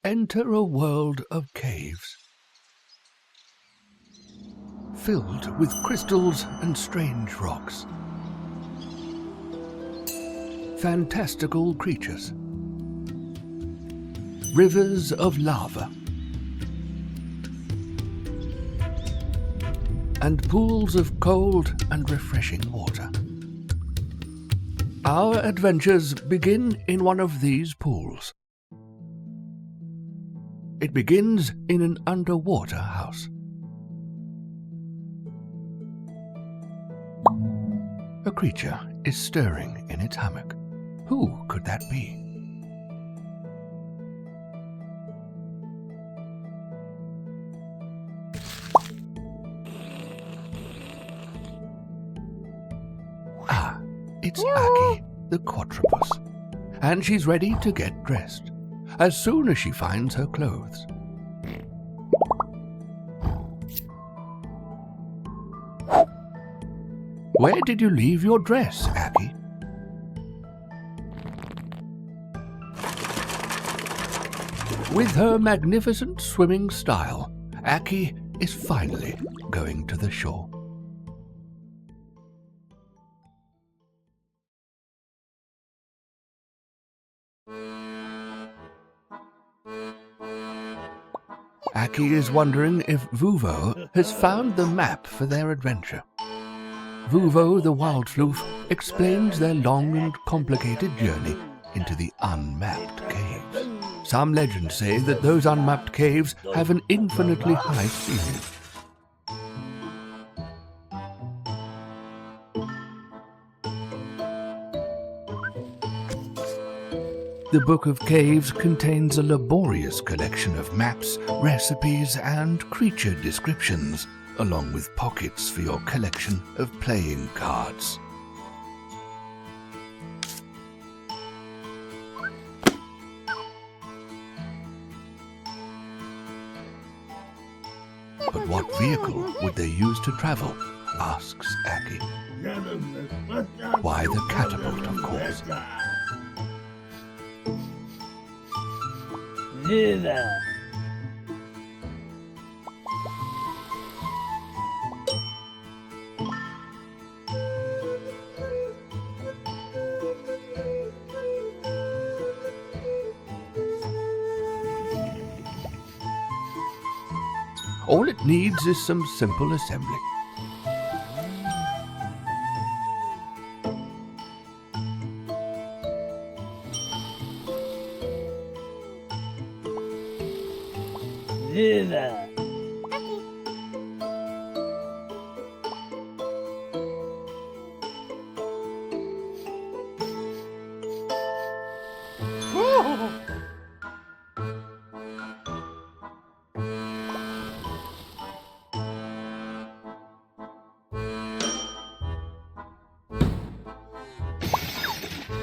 enter a world of caves, filled with crystals and strange rocks. Fantastical creatures, rivers of lava, and pools of cold and refreshing water. Our adventures begin in one of these pools. It begins in an underwater house. A creature is stirring in its hammock. Who could that be? Ah, it's Aki, the quadrupus, and she's ready to get dressed as soon as she finds her clothes. Where did you leave your dress, Aki? With her magnificent swimming style, Aki is finally going to the shore. Aki is wondering if Vuvo has found the map for their adventure. Vuvo the Wildfloof explains their long and complicated journey into the unmapped caves. Some legends say that those unmapped caves have an infinitely high ceiling. The Book of Caves contains a laborious collection of maps, recipes, and creature descriptions, along with pockets for your collection of playing cards. But what vehicle would they use to travel? Asks Aki. Why, the catapult, of course. All it needs is some simple assembly.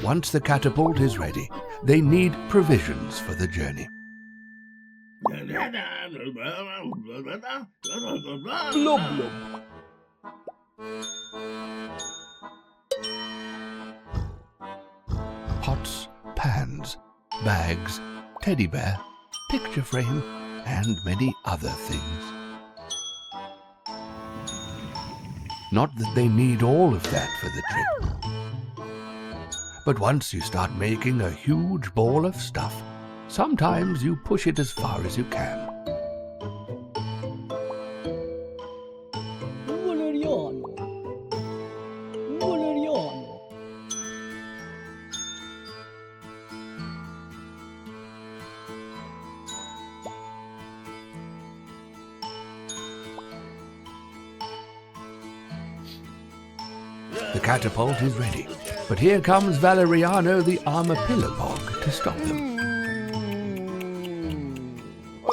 Once the catapult is ready, they need provisions for the journey. Blub blub. Pots, pans, bags, teddy bear, picture frame, and many other things. Not that they need all of that for the trip. But once you start making a huge ball of stuff, sometimes you push it as far as you can. The catapult is ready, but here comes Valeriano the Armapillapog to stop them.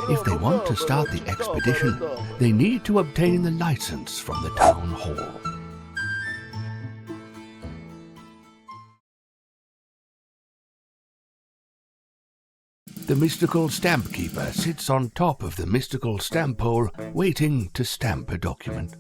If they want to start the expedition, they need to obtain the license from the town hall. The mystical stamp keeper sits on top of the mystical stamp pole, waiting to stamp a document.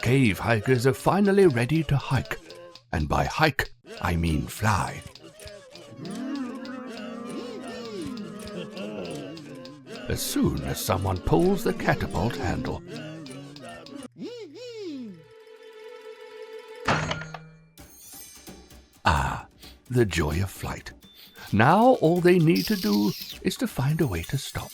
Cave hikers are finally ready to hike. And by hike, I mean fly. As soon as someone pulls the catapult handle. Ah, the joy of flight. Now all they need to do is to find a way to stop.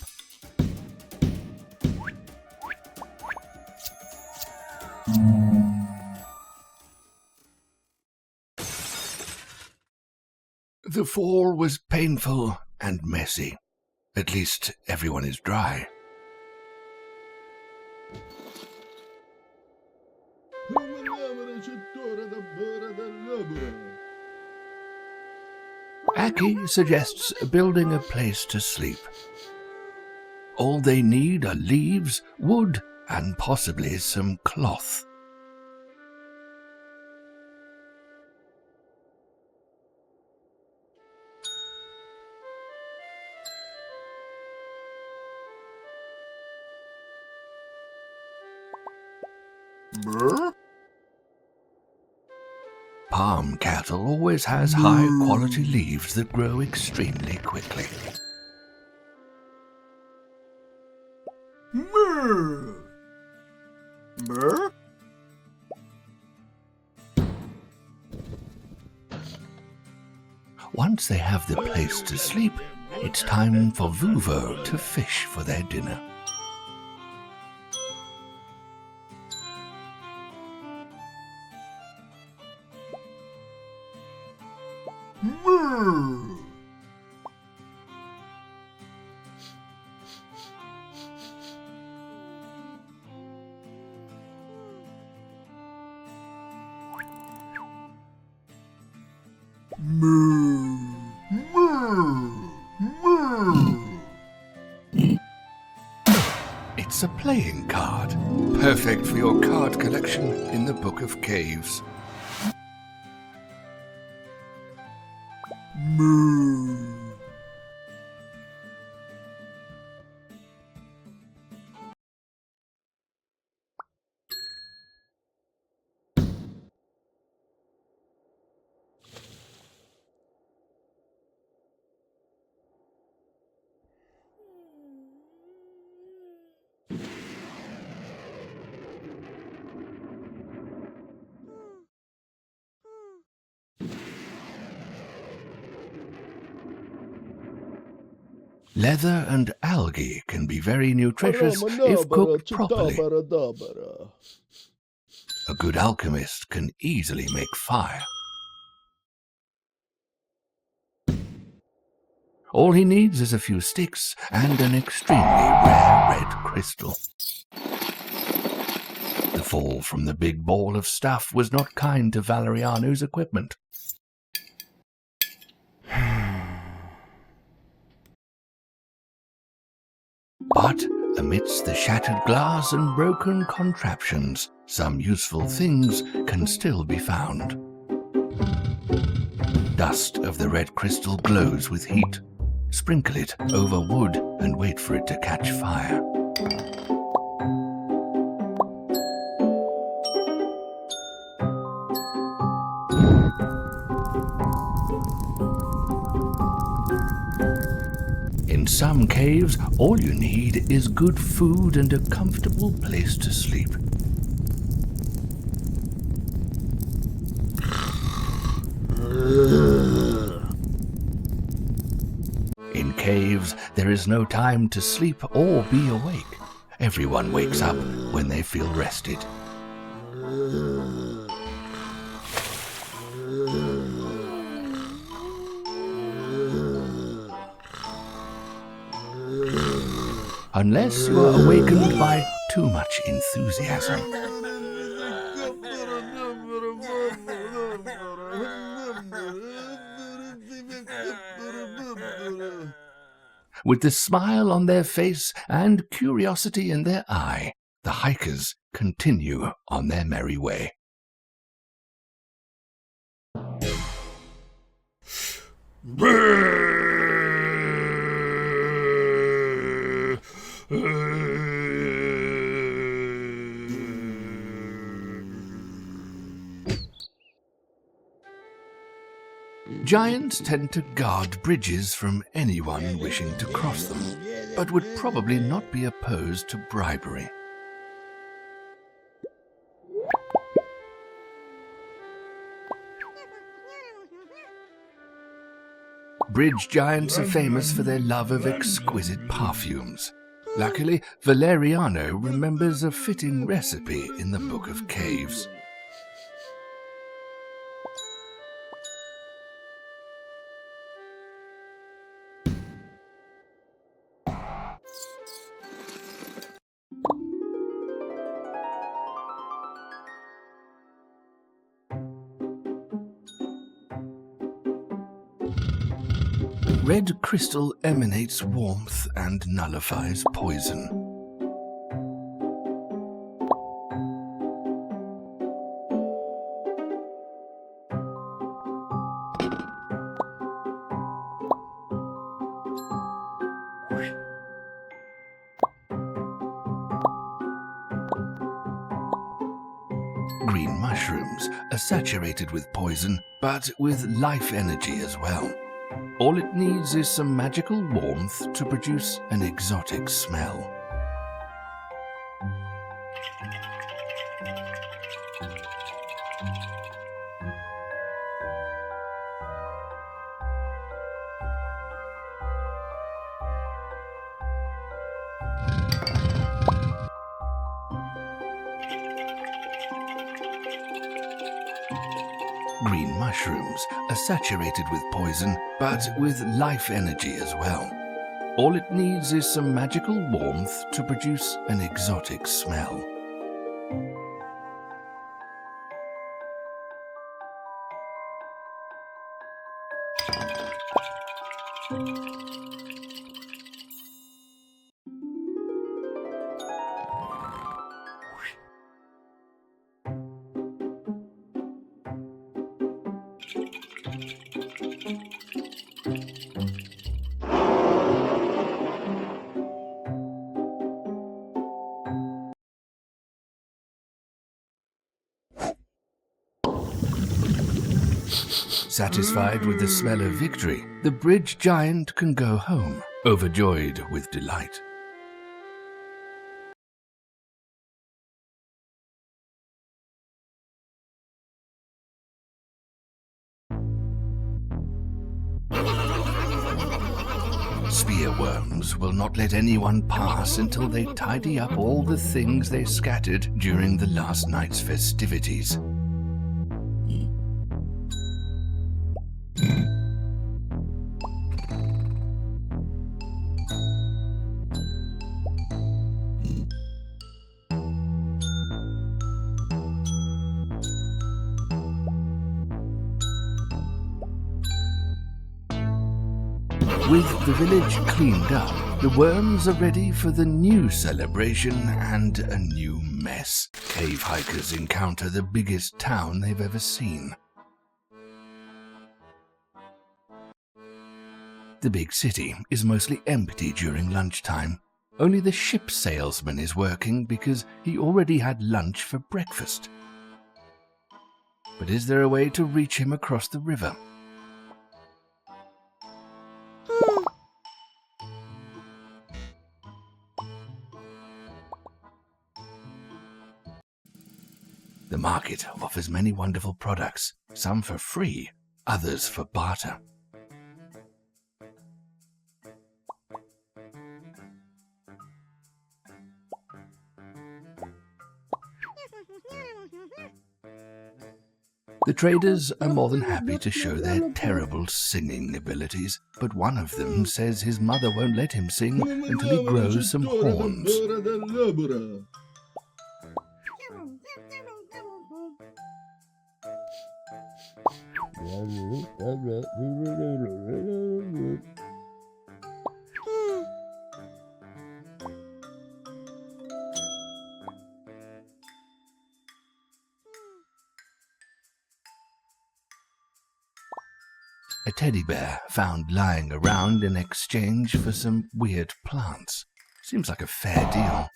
The fall was painful and messy. At least everyone is dry. Aki suggests building a place to sleep. All they need are leaves, wood, and possibly some cloth. Palm cattle always has high-quality leaves that grow extremely quickly. Once they have the place to sleep, it's time for Vuvo to fish for their dinner. It's a playing card, perfect for your card collection in the Book of Caves. Leather and algae can be very nutritious if cooked properly. A good alchemist can easily make fire. All he needs is a few sticks and an extremely rare red crystal. The fall from the big ball of stuff was not kind to Valeriano's equipment. But amidst the shattered glass and broken contraptions, some useful things can still be found. Dust of the red crystal glows with heat. Sprinkle it over wood and wait for it to catch fire. In some caves, all you need is good food and a comfortable place to sleep. In caves, there is no time to sleep or be awake. Everyone wakes up when they feel rested. Unless you are awakened by too much enthusiasm. With the smile on their face and curiosity in their eye, the hikers continue on their merry way. Giants tend to guard bridges from anyone wishing to cross them, but would probably not be opposed to bribery. Bridge giants are famous for their love of exquisite perfumes. Luckily, Valeriano remembers a fitting recipe in the Book of Caves. Red crystal emanates warmth and nullifies poison. Green mushrooms are saturated with poison, but with life energy as well. All it needs is some magical warmth to produce an exotic smell. Green mushrooms are saturated with poison, but with life energy as well. All it needs is some magical warmth to produce an exotic smell. Satisfied with the smell of victory, the bridge giant can go home, overjoyed with delight. Spearworms will not let anyone pass until they tidy up all the things they scattered during the last night's festivities. With the village cleaned up, the worms are ready for the new celebration and a new mess. Cave hikers encounter the biggest town they've ever seen. The big city is mostly empty during lunchtime. Only the ship salesman is working because he already had lunch for breakfast. But is there a way to reach him across the river? The market offers many wonderful products, some for free, others for barter. The traders are more than happy to show their terrible singing abilities, but one of them says his mother won't let him sing until he grows some horns. A teddy bear found lying around in exchange for some weird plants. Seems like a fair deal.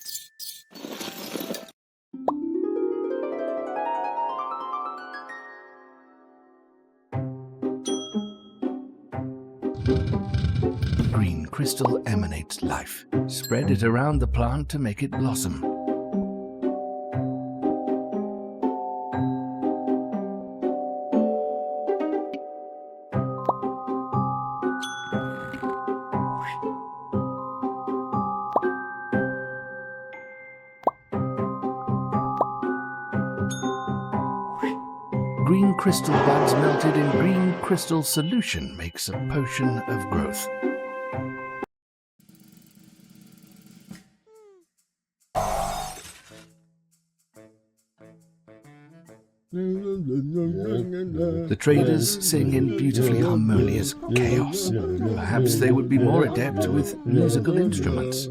Green crystal emanates life. Spread it around the plant to make it blossom. Green crystal buds melted in green crystal solution makes a potion of growth. The traders sing in beautifully harmonious chaos. Perhaps they would be more adept with musical instruments.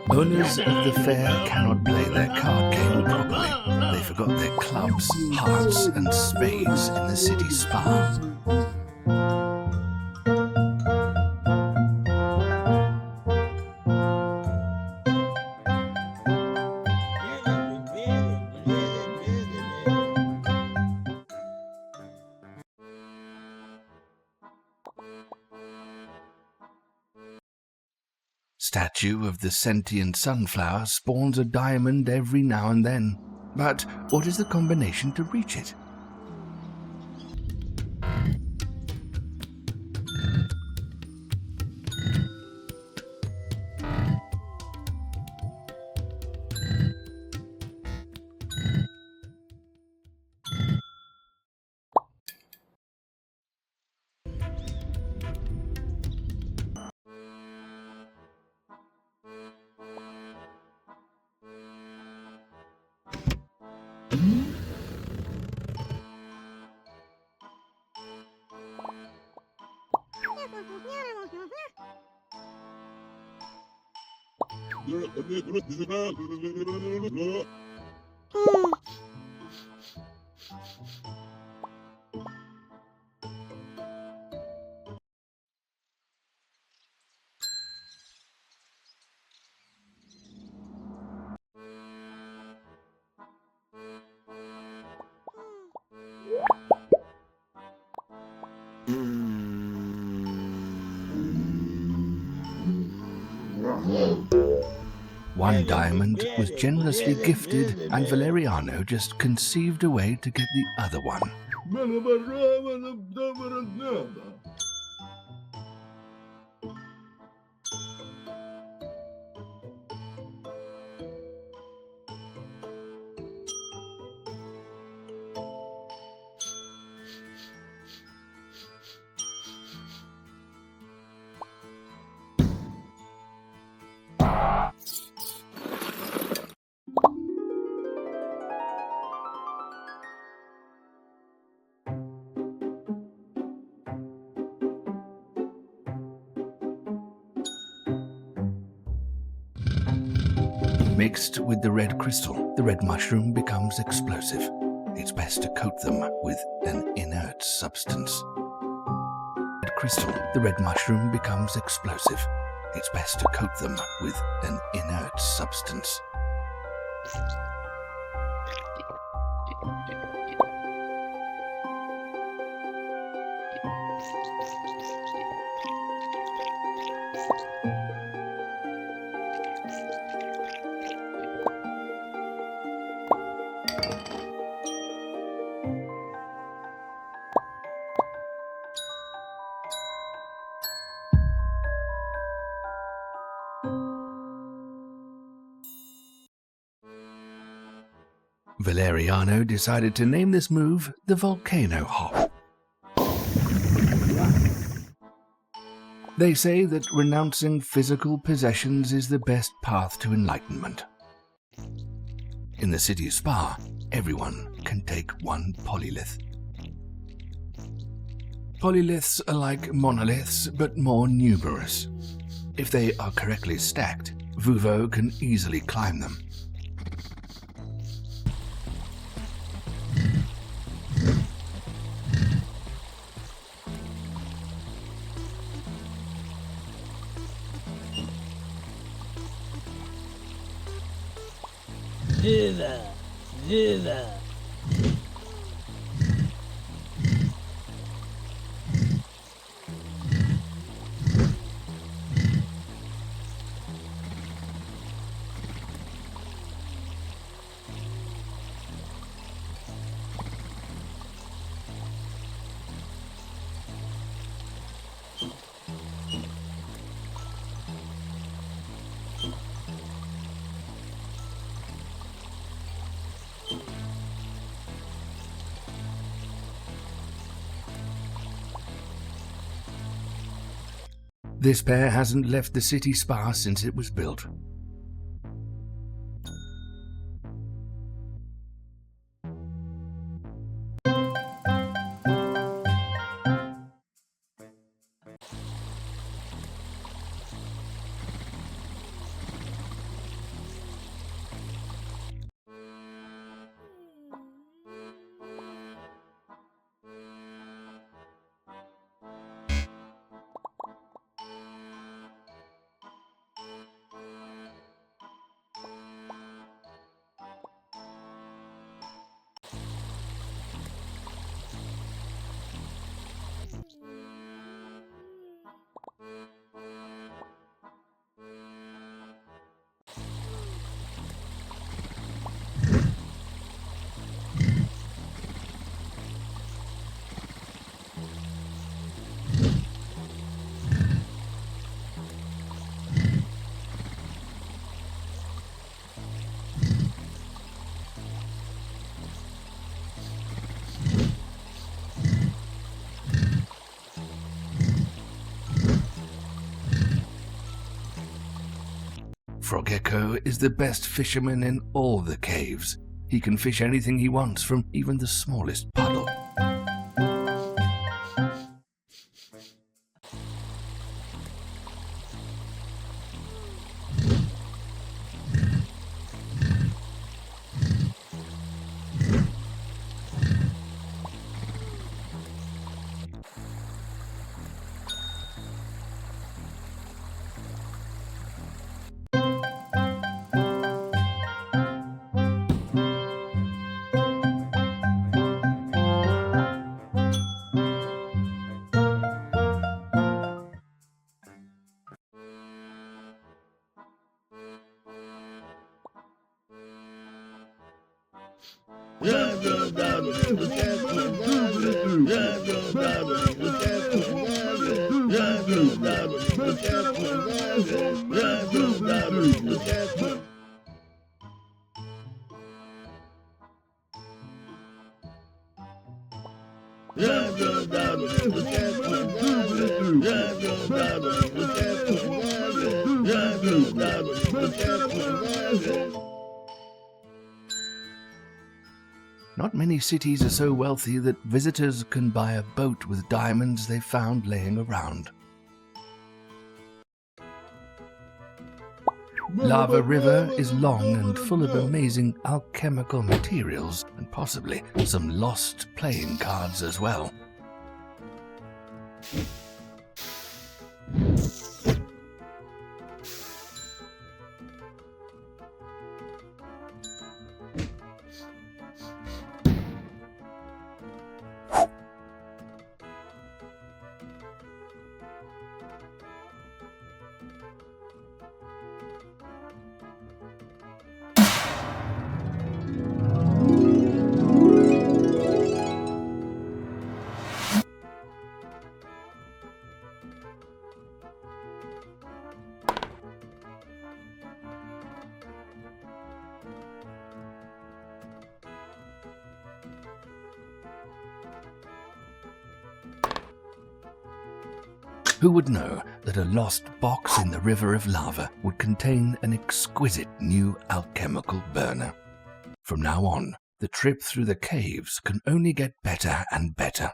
Owners of the fair cannot play their card game properly. They forgot their clubs, hearts and spades in the city spa. Statue of the sentient sunflower spawns a diamond every now and then. But what is the combination to reach it? One diamond was generously gifted, and Valeriano just conceived a way to get the other one. Mixed with the red crystal, the red mushroom becomes explosive. It's best to coat them with an inert substance. Red crystal, the red mushroom becomes explosive. It's best to coat them with an inert substance. Valeriano decided to name this move the volcano hop. They say that renouncing physical possessions is the best path to enlightenment. In the city spa, everyone can take one polylith. Polyliths are like monoliths, but more numerous. If they are correctly stacked, Vuvo can easily climb them. Viva! This pair hasn't left the city spa since it was built. Frogecko is the best fisherman in all the caves. He can fish anything he wants from even the smallest puddle. Not many cities are so wealthy that visitors can buy a boat with diamonds they found laying around. Lava River is long and full of amazing alchemical materials and possibly some lost playing cards as well. Who would know that a lost box in the river of lava would contain an exquisite new alchemical burner? From now on, the trip through the caves can only get better and better.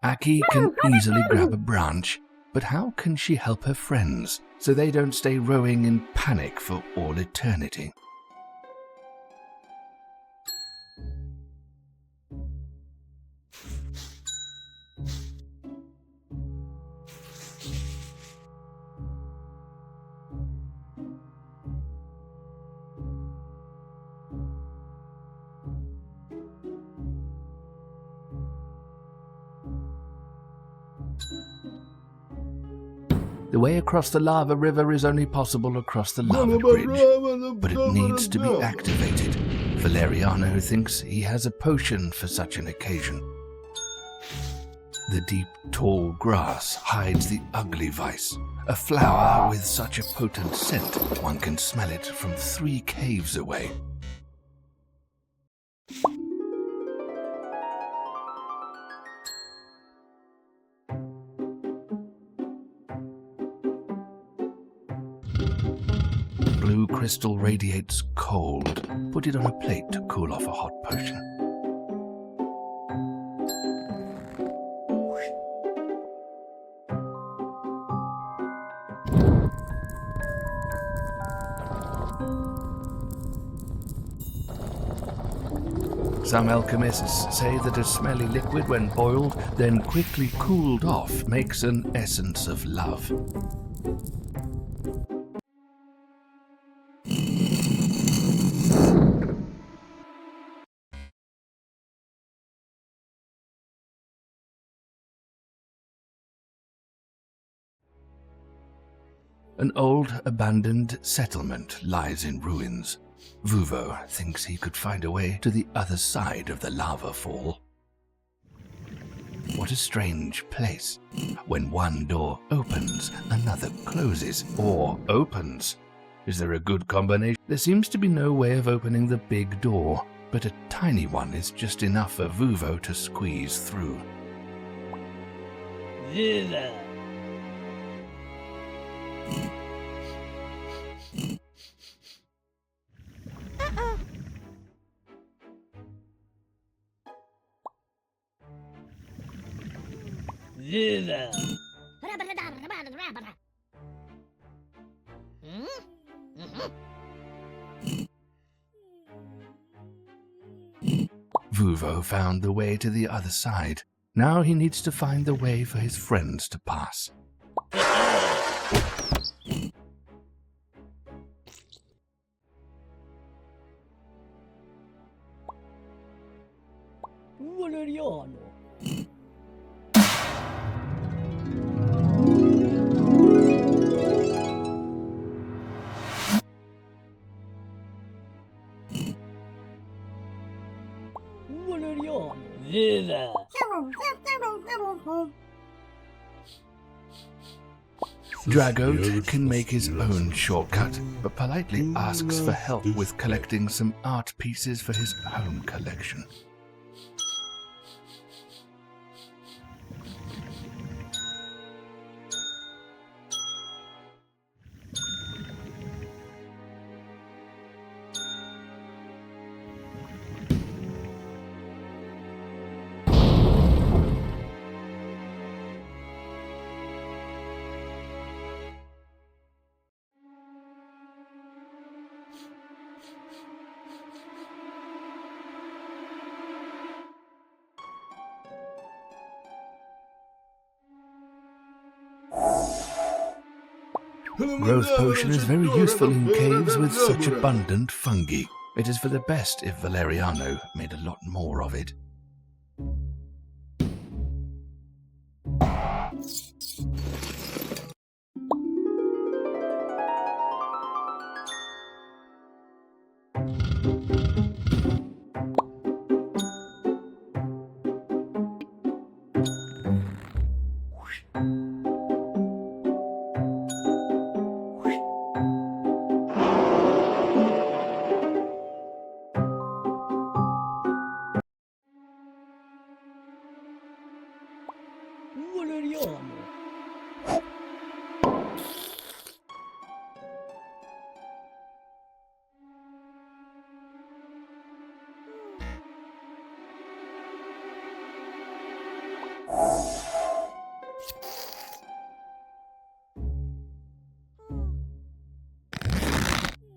Aki can easily grab a branch, but how can she help her friends so they don't stay rowing in panic for all eternity? The way across the lava river is only possible across the lava bridge, but it needs to be activated. Valeriano thinks he has a potion for such an occasion. The deep, tall grass hides the ugly vice, a flower with such a potent scent one can smell it from 3 caves away. Blue crystal radiates cold. Put it on a plate to cool off a hot potion. Some alchemists say that a smelly liquid, when boiled, then quickly cooled off, makes an essence of love. An old, abandoned settlement lies in ruins. Vuvo thinks he could find a way to the other side of the lava fall. What a strange place. When one door opens, another closes, or opens. Is there a good combination? There seems to be no way of opening the big door, but a tiny one is just enough for Vuvo to squeeze through. Viva! Viva! Vuvo found the way to the other side. Now he needs to find the way for his friends to pass. Valeriano! Valeriano! Viva! Dragote can make his own shortcut, but politely asks for help with collecting some art pieces for his home collection. Growth potion is very useful in caves with such abundant fungi. It is for the best if Valeriano made a lot more of it. Valeriano.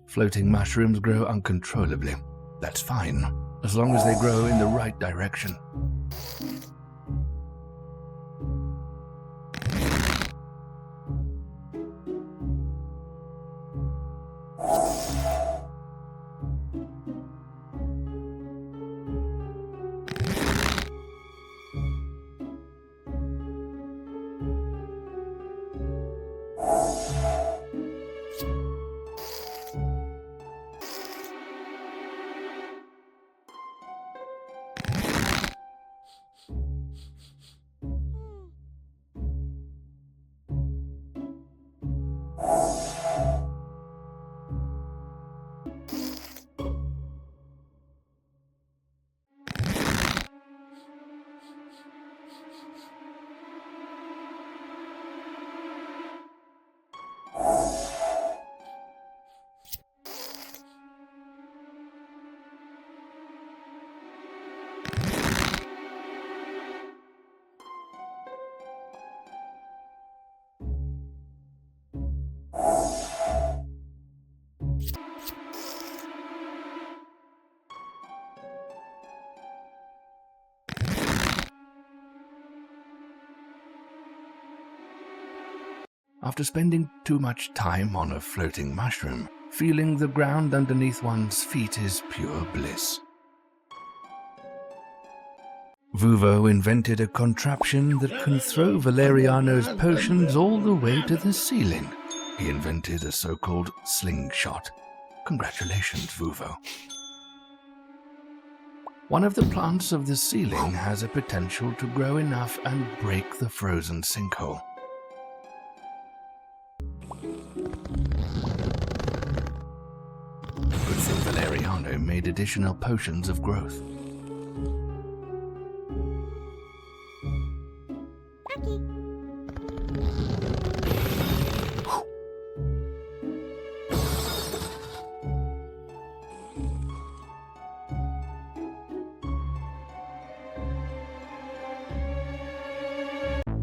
Floating mushrooms grow uncontrollably. That's fine, as long as they grow in the right direction. After spending too much time on a floating mushroom, feeling the ground underneath one's feet is pure bliss. Vuvo invented a contraption that can throw Valeriano's potions all the way to the ceiling. He invented a so-called slingshot. Congratulations, Vuvo. One of the plants of the ceiling has a potential to grow enough and break the frozen sinkhole. Good thing Valeriano made additional potions of growth.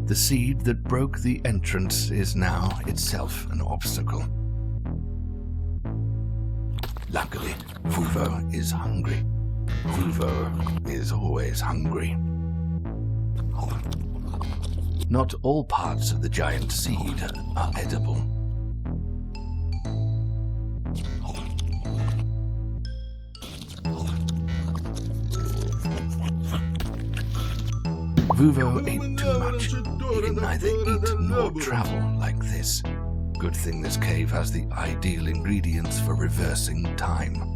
The seed that broke the entrance is now itself an obstacle. Luckily, Vuvo is hungry. Vuvo is always hungry. Not all parts of the giant seed are edible. Vuvo ate too much. He can neither eat nor travel like this. Good thing this cave has the ideal ingredients for reversing time.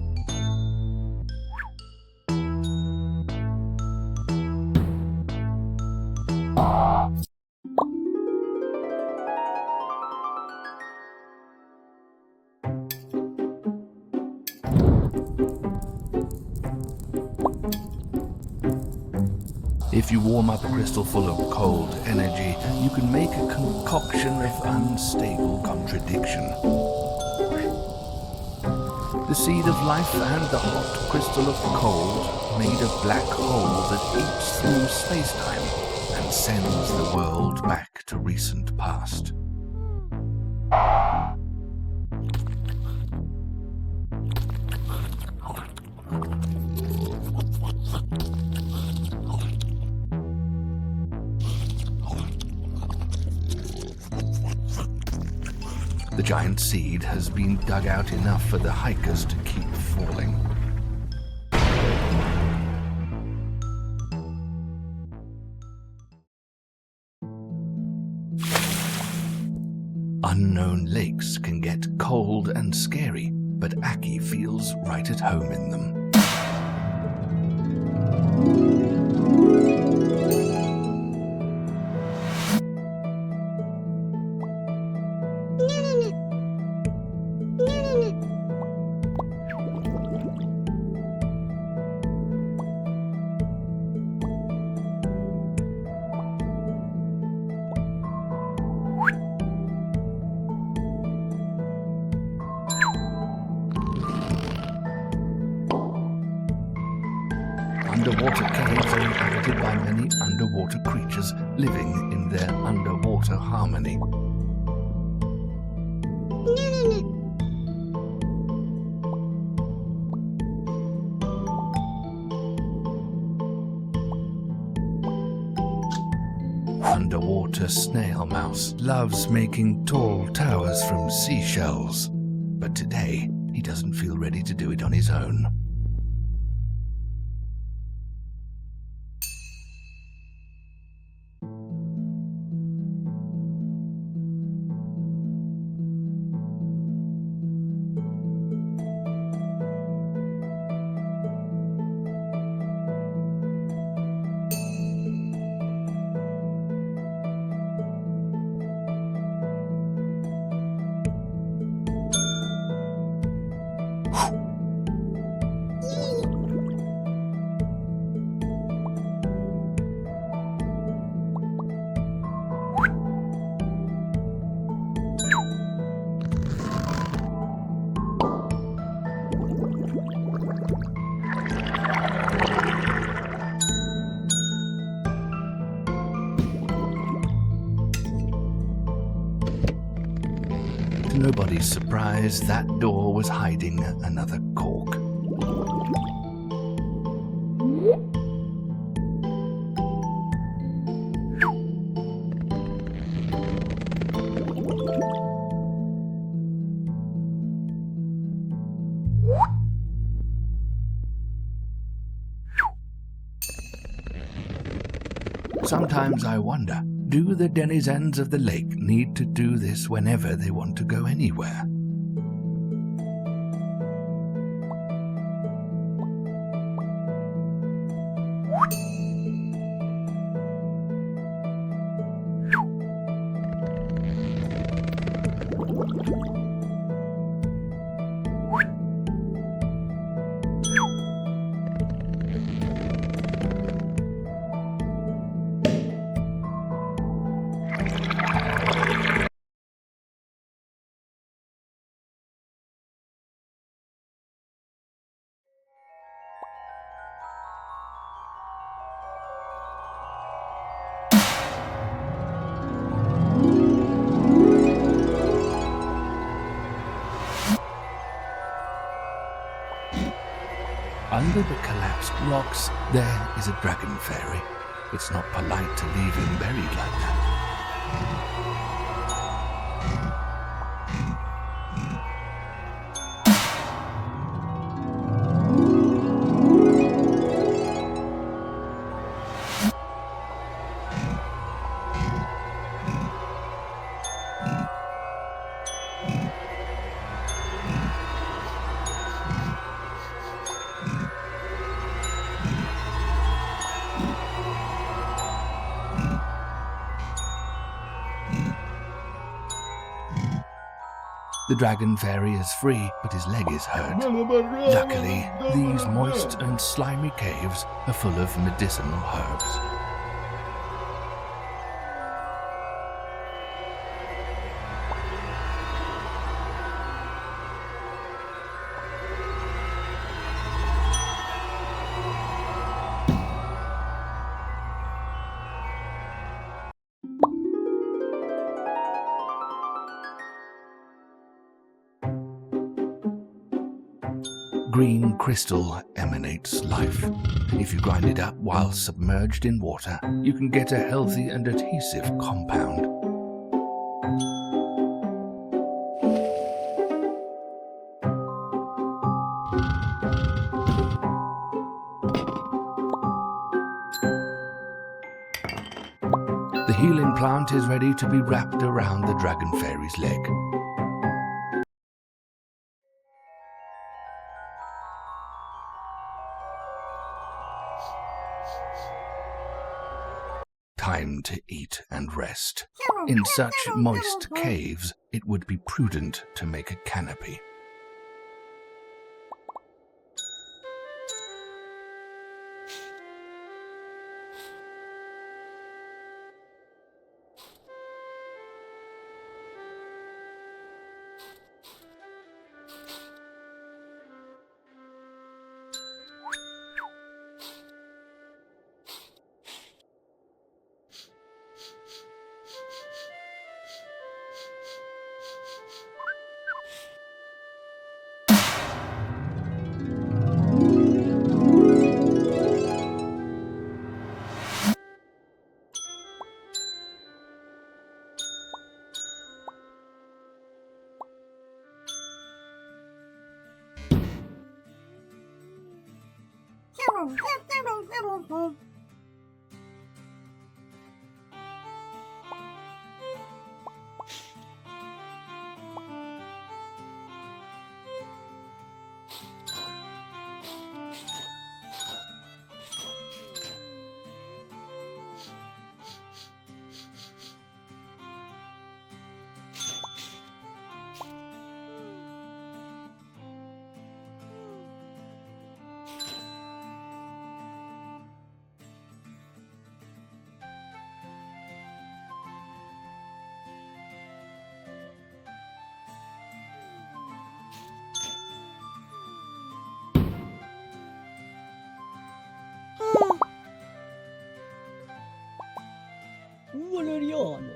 If you warm up a crystal full of cold energy, you can make a concoction of unstable contradiction. The seed of life and the hot crystal of cold made a black hole that eats through space-time and sends the world back to recent past. The giant seed has been dug out enough for the hikers to keep falling. Unknown lakes can get cold and scary, but Aki feels right at home in them. underwater caves are inhabited by many underwater creatures living in their underwater harmony. Underwater snail mouse loves making tall towers from seashells, but today he doesn't feel ready to do it on his own. To nobody's surprise, that door was hiding another cork. Sometimes I wonder, do the denizens of the lake need to do this whenever they want to go anywhere? Under the collapsed rocks, there is a dragon fairy. It's not polite to leave him buried like that. The dragon fairy is free, but his leg is hurt. Luckily, these moist and slimy caves are full of medicinal herbs. Green crystal emanates life. If you grind it up while submerged in water, you can get a healthy and adhesive compound. The healing plant is ready to be wrapped around the dragon fairy's leg. Time to eat and rest. In such moist caves, it would be prudent to make a canopy. Valeriano.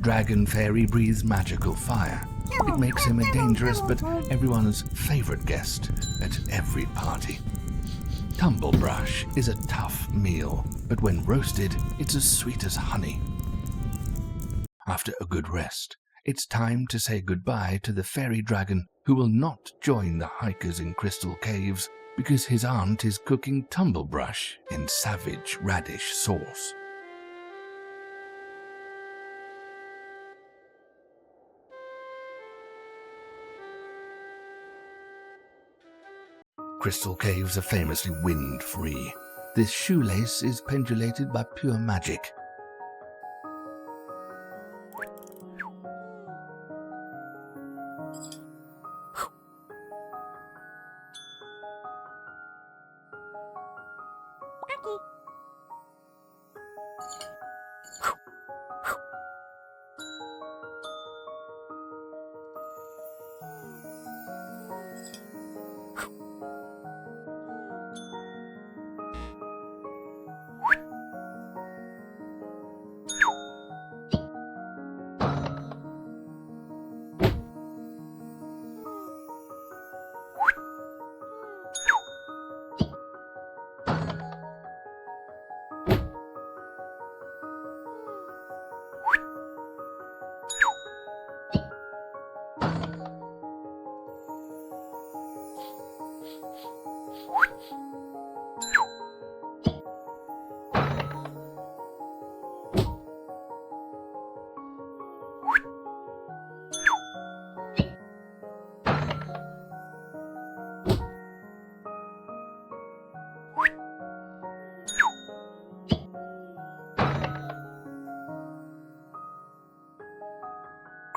Dragon Fairy breathes magical fire. It makes him a dangerous but everyone's favorite guest at every party. Tumblebrush is a tough meal, but when roasted, it's as sweet as honey. After a good rest, it's time to say goodbye to the fairy dragon who will not join the hikers in Crystal Caves because his aunt is cooking tumblebrush in savage radish sauce. Crystal Caves are famously wind-free. This shoelace is pendulated by pure magic.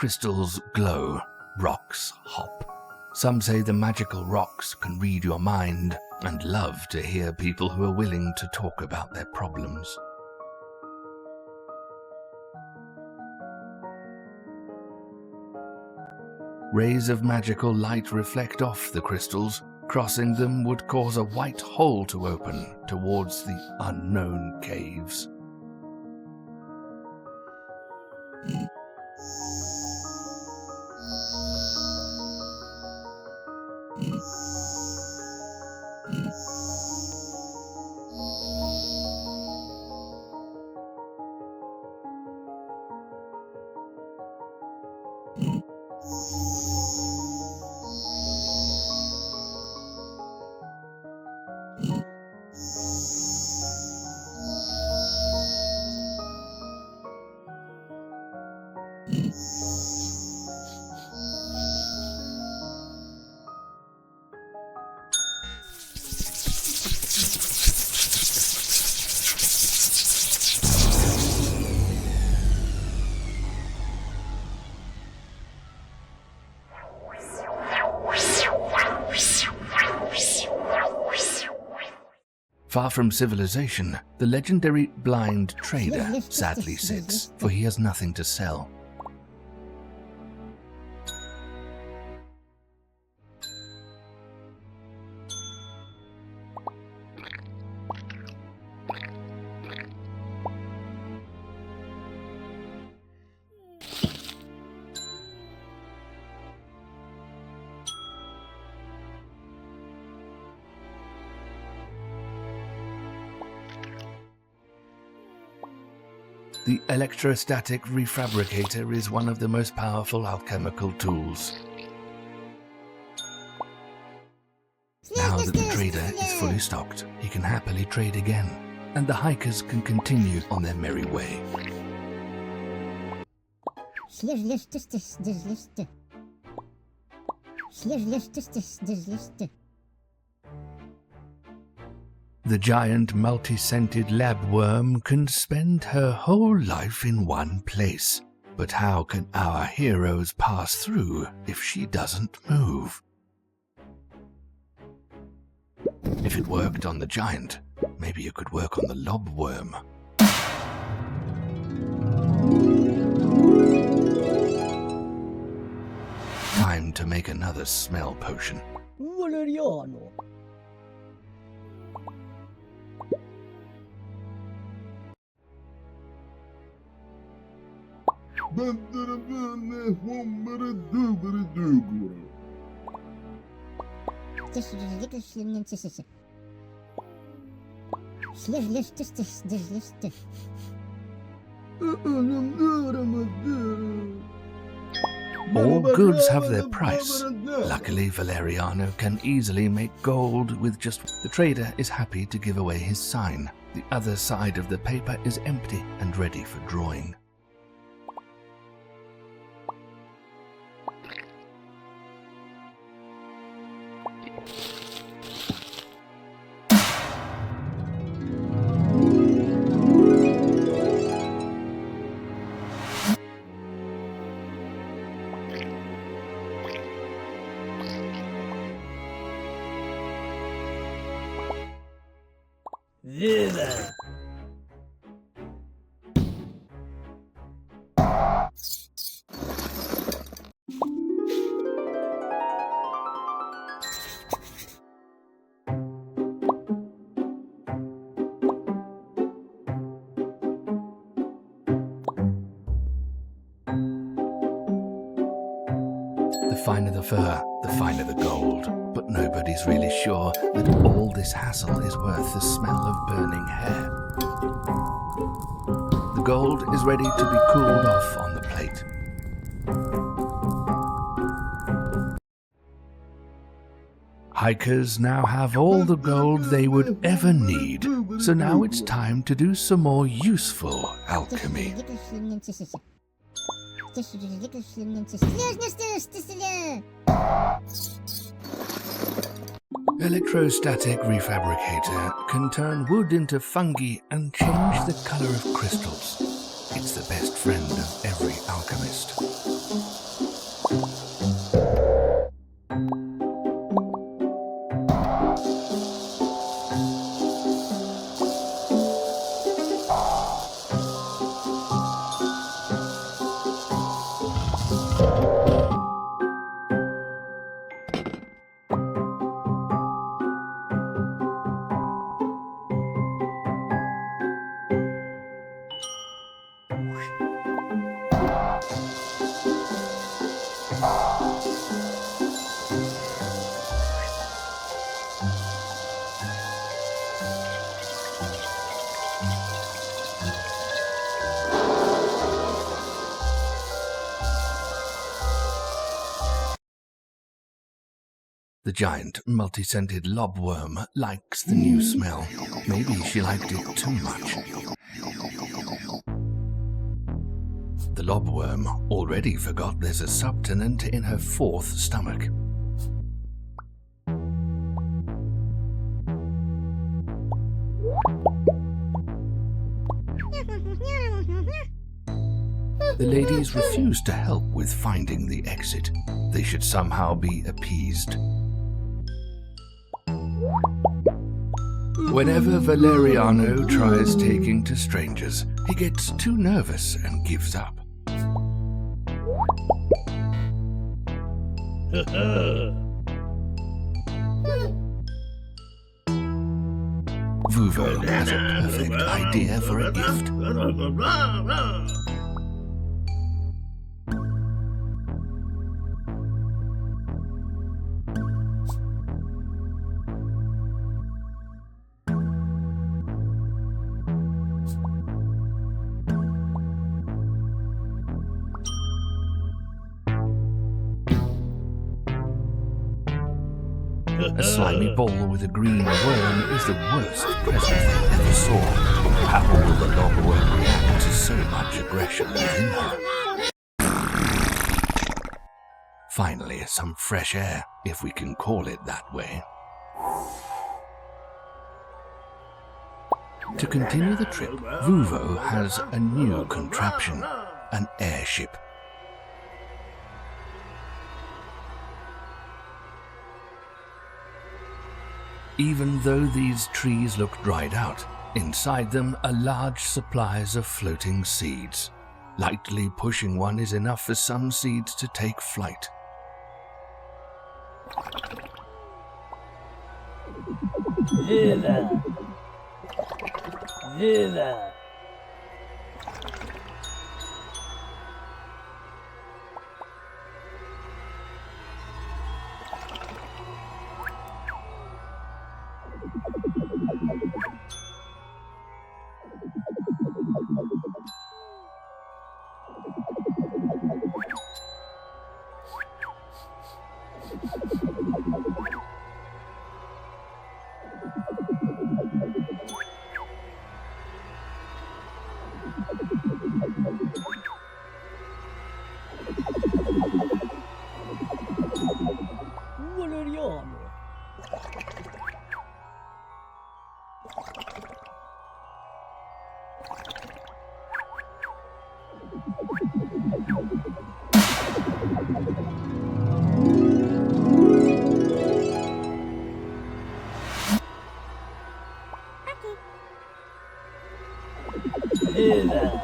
Crystals glow, rocks hop. Some say the magical rocks can read your mind and love to hear people who are willing to talk about their problems. Rays of magical light reflect off the crystals. Crossing them would cause a white hole to open towards the unknown caves. Far from civilization, the legendary blind trader sadly sits, for he has nothing to sell. The electrostatic refabricator is one of the most powerful alchemical tools. Now that the trader is fully stocked, he can happily trade again, and the hikers can continue on their merry way. The giant multi-scented labworm can spend her whole life in one place. But how can our heroes pass through if she doesn't move? If it worked on the giant, maybe it could work on the lobworm. Time to make another smell potion. Valeriano. All goods have their price. Luckily, Valeriano can easily make gold with just... The trader is happy to give away his sign. The other side of the paper is empty and ready for drawing. Viva! The finer the fur, the finer the gold. But nobody's really sure that all this hassle is worth the smell of burning hair. The gold is ready to be cooled off on the plate. Hikers now have all the gold they would ever need, so now it's time to do some more useful alchemy. Electrostatic refabricator can turn wood into fungi and change the color of crystals. It's the best friend of every alchemist. The giant, multi-scented lobworm likes the new smell. Maybe she liked it too much. The lobworm already forgot there's a subtenant in her fourth stomach. The ladies refuse to help with finding the exit. They should somehow be appeased. Whenever Valeriano tries taking to strangers, he gets too nervous and gives up. Vuvo has a perfect idea for a gift. A slimy ball with a green worm is the worst present they ever saw. How will the logworm react to so much aggression within her? Finally, some fresh air, if we can call it that way. To continue the trip, Vuvo has a new contraption, an airship. Even though these trees look dried out, inside them are large supplies of floating seeds. Lightly pushing one is enough for some seeds to take flight. Viva! Viva! Valeriano! Viva!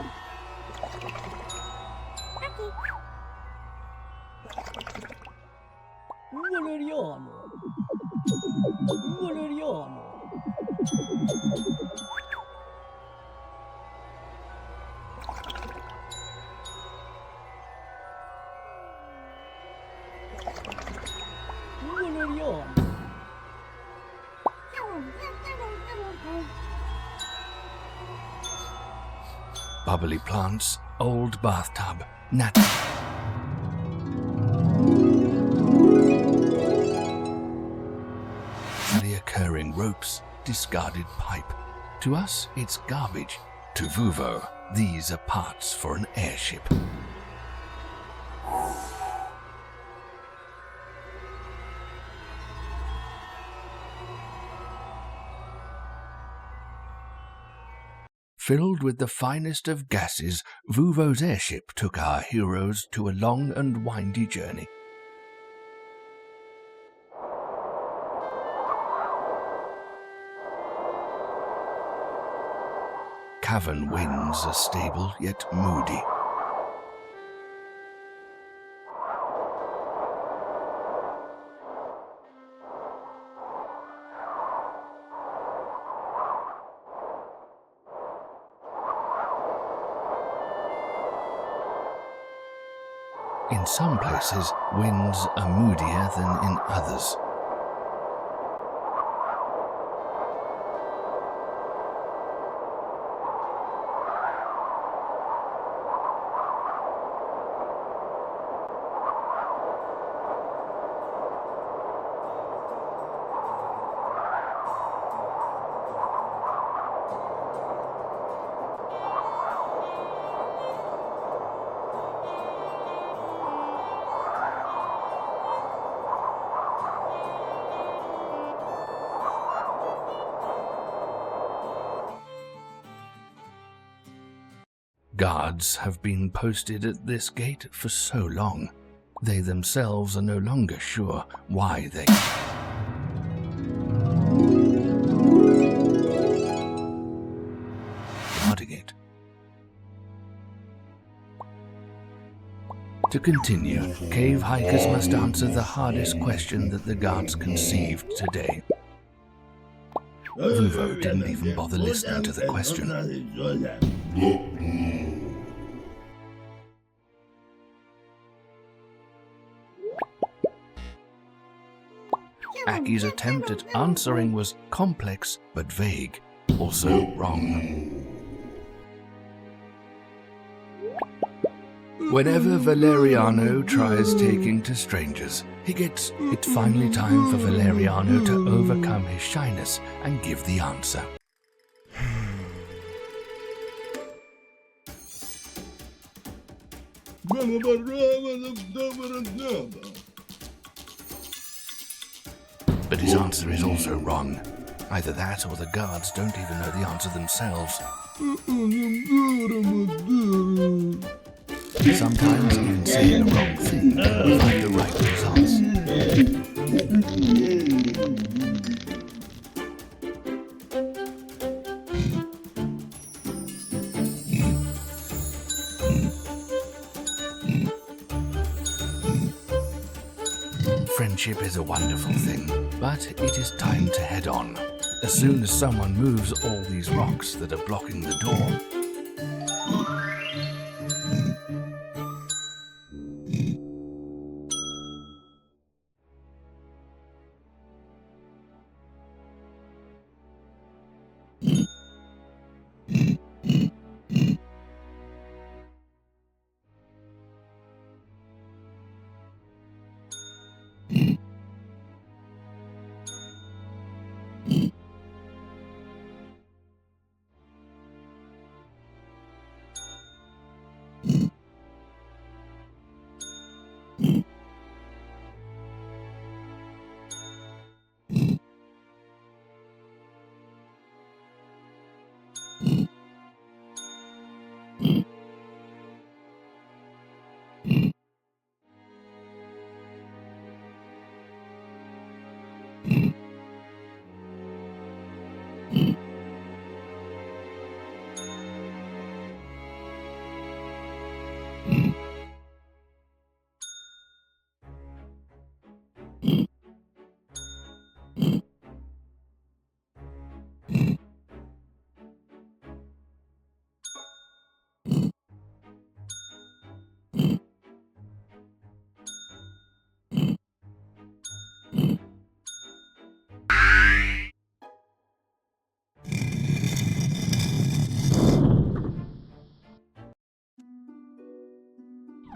Valeriano! Valeriano! Valeriano! Bubbly plants, old bathtub, naturally occurring ropes, discarded pipe. To us, it's garbage. To Vuvo, these are parts for an airship. Filled with the finest of gases, Vuvo's airship took our heroes to a long and windy journey. Cavern winds are stable yet moody. In some places, winds are moodier than in others. Guards have been posted at this gate for so long, they themselves are no longer sure why they... guarding it. To continue, cave hikers must answer the hardest question that the guards conceived today. Vuvo didn't even bother listening to the question. Aki's attempt at answering was complex but vague, also wrong. Whenever Valeriano tries taking to strangers, he gets it's finally time for Valeriano to overcome his shyness and give the answer. But his answer is also wrong. Either that or the guards don't even know the answer themselves. Sometimes even saying the wrong thing can provide the right results. Friendship is a wonderful thing, but it is time to head on. As soon as someone moves all these rocks that are blocking the door,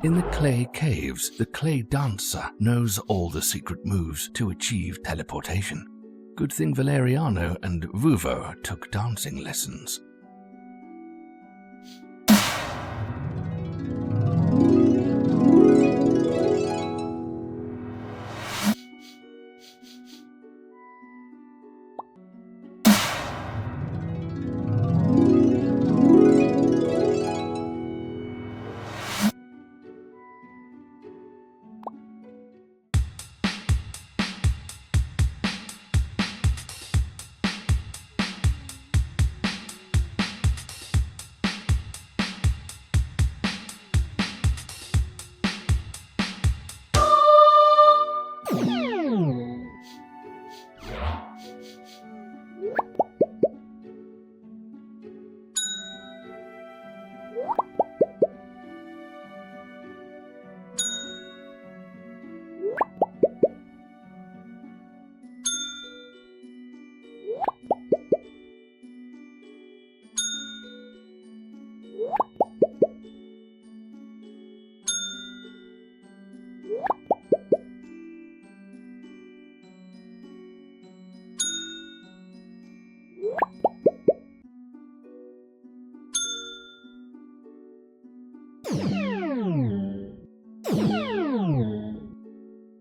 in the clay caves, the clay dancer knows all the secret moves to achieve teleportation. Good thing Valeriano and Vuvo took dancing lessons.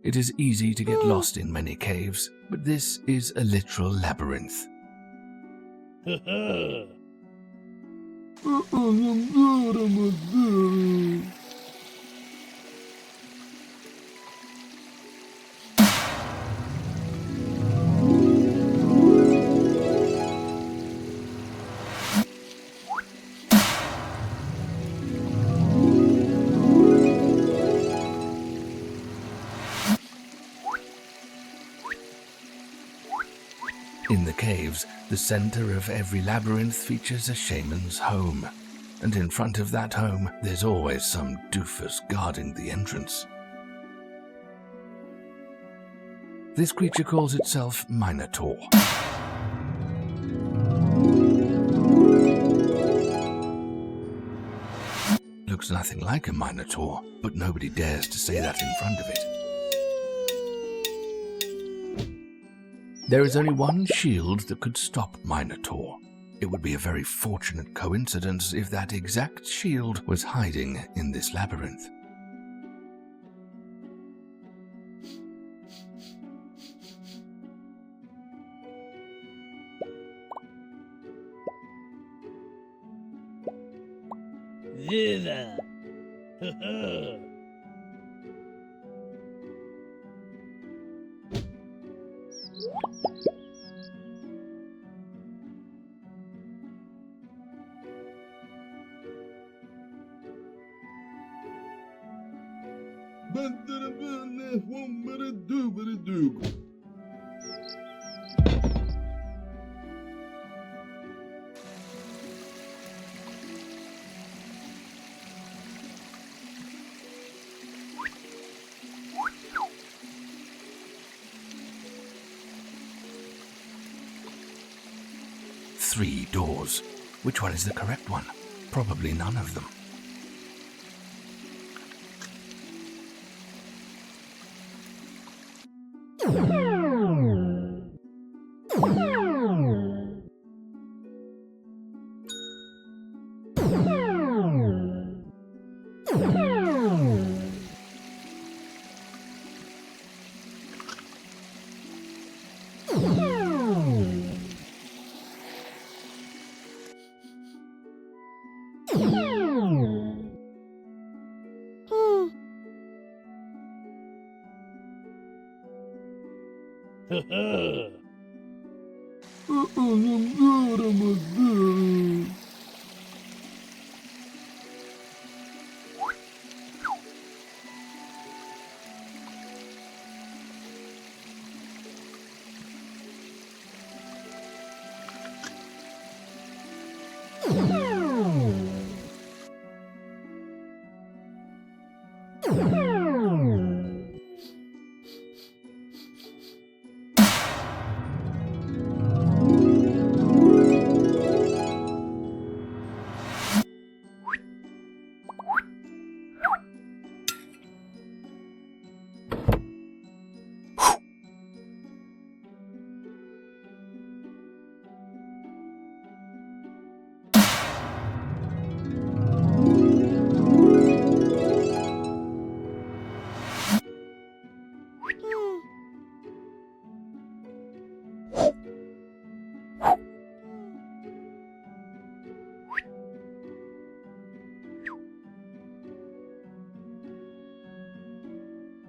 It is easy to get lost in many caves, but this is a literal labyrinth. In the caves, the center of every labyrinth features a shaman's home, and in front of that home, there's always some doofus guarding the entrance. This creature calls itself Minotaur. looks nothing like a minotaur, but nobody dares to say that in front of it. There is only one shield that could stop Minotaur. It would be a very fortunate coincidence if that exact shield was hiding in this labyrinth. Viva! 3 doors. Which one is the correct one? Probably none of them.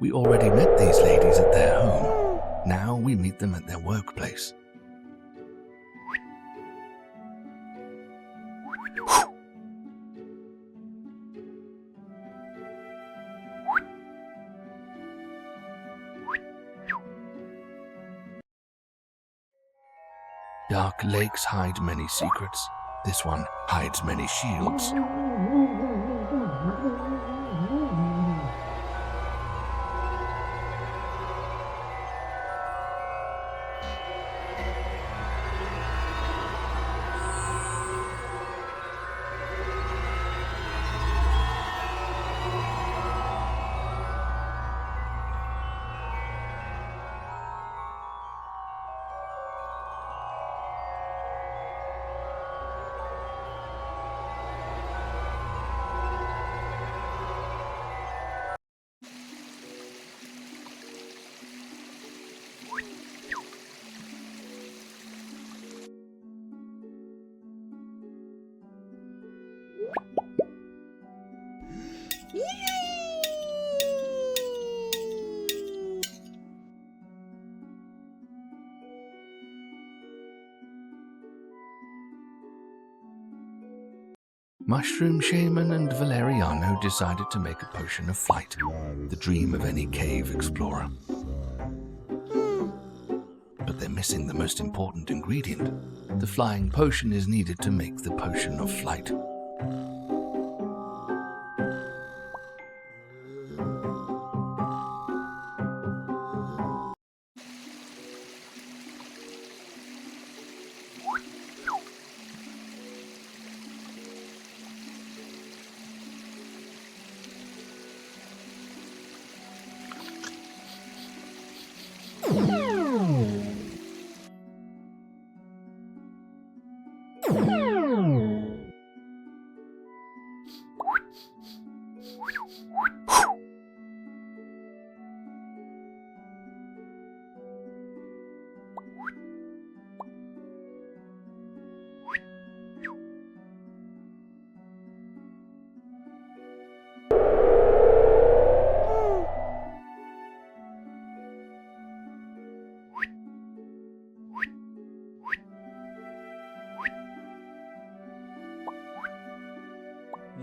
We already met these ladies at their home. Now we meet them at their workplace. Dark lakes hide many secrets. This one hides many shields. Mushroom Shaman and Valeriano decided to make a potion of flight, the dream of any cave explorer. But they're missing the most important ingredient. The flying potion is needed to make the potion of flight.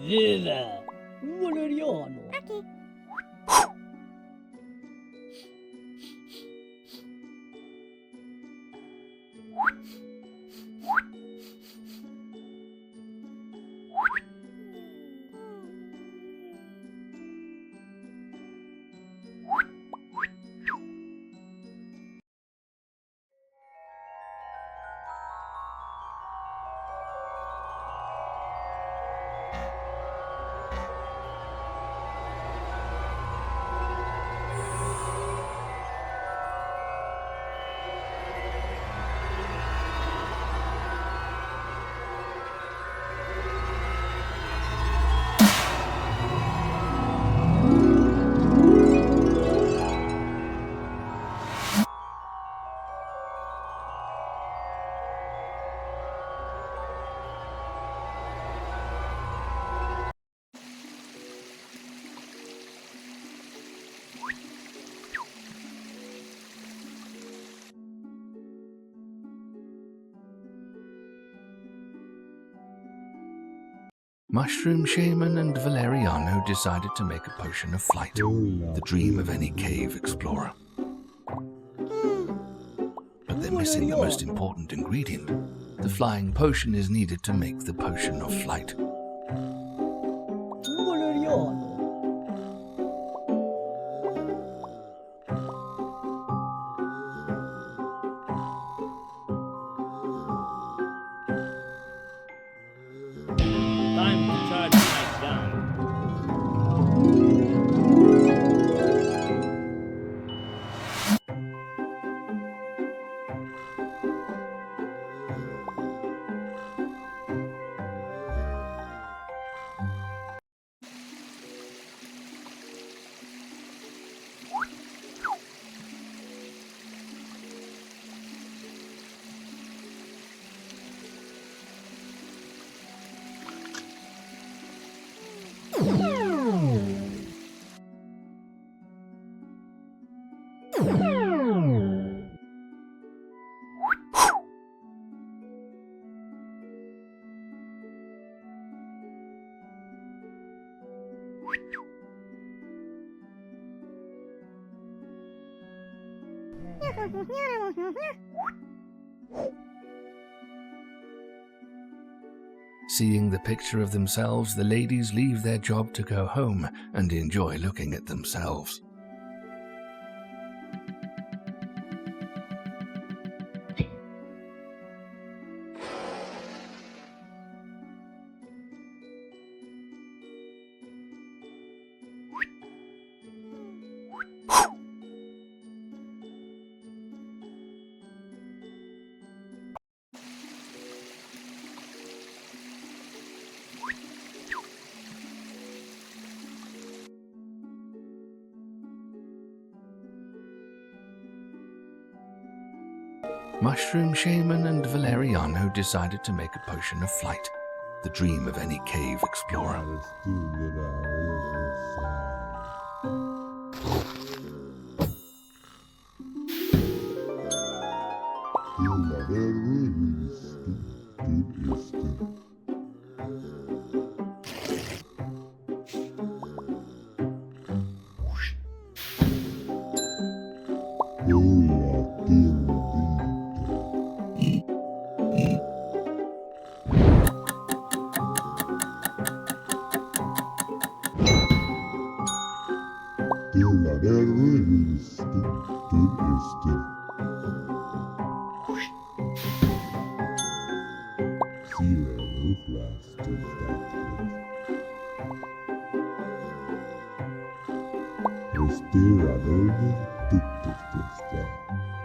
Viva! Valeriano! Mushroom Shaman and Valeriano decided to make a potion of flight, the dream of any cave explorer. But they're missing the most important ingredient. The flying potion is needed to make the potion of flight. Valeriano! Time to charge my gun. Seeing the picture of themselves, the ladies leave their job to go home and enjoy looking at themselves. Mushroom Shaman and Valeriano decided to make a potion of flight, the dream of any cave explorer. Respirador duktigt.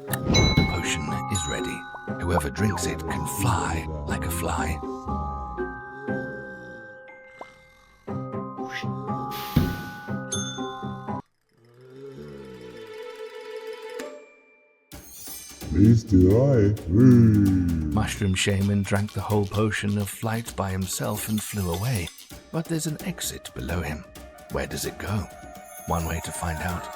The potion is ready. Whoever drinks it can fly like a fly. Mushroom Shaman drank the whole potion of flight by himself and flew away. But there's an exit below him. Where does it go? One way to find out.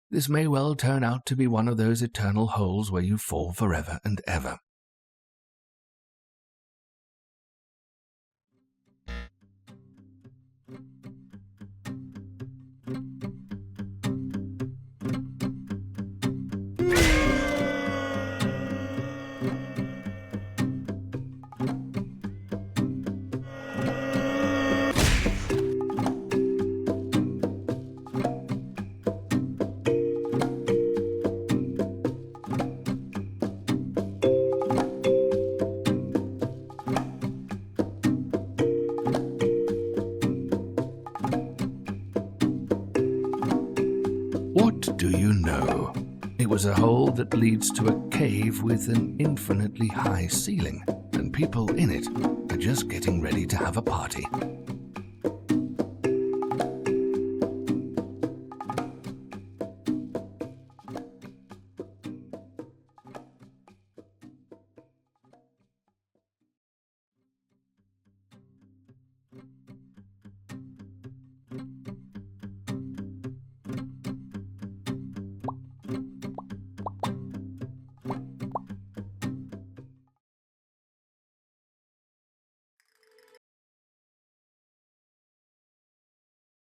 This may well turn out to be one of those eternal holes where you fall forever and ever. What do you know? It was a hole that leads to a cave with an infinitely high ceiling, and people in it are just getting ready to have a party.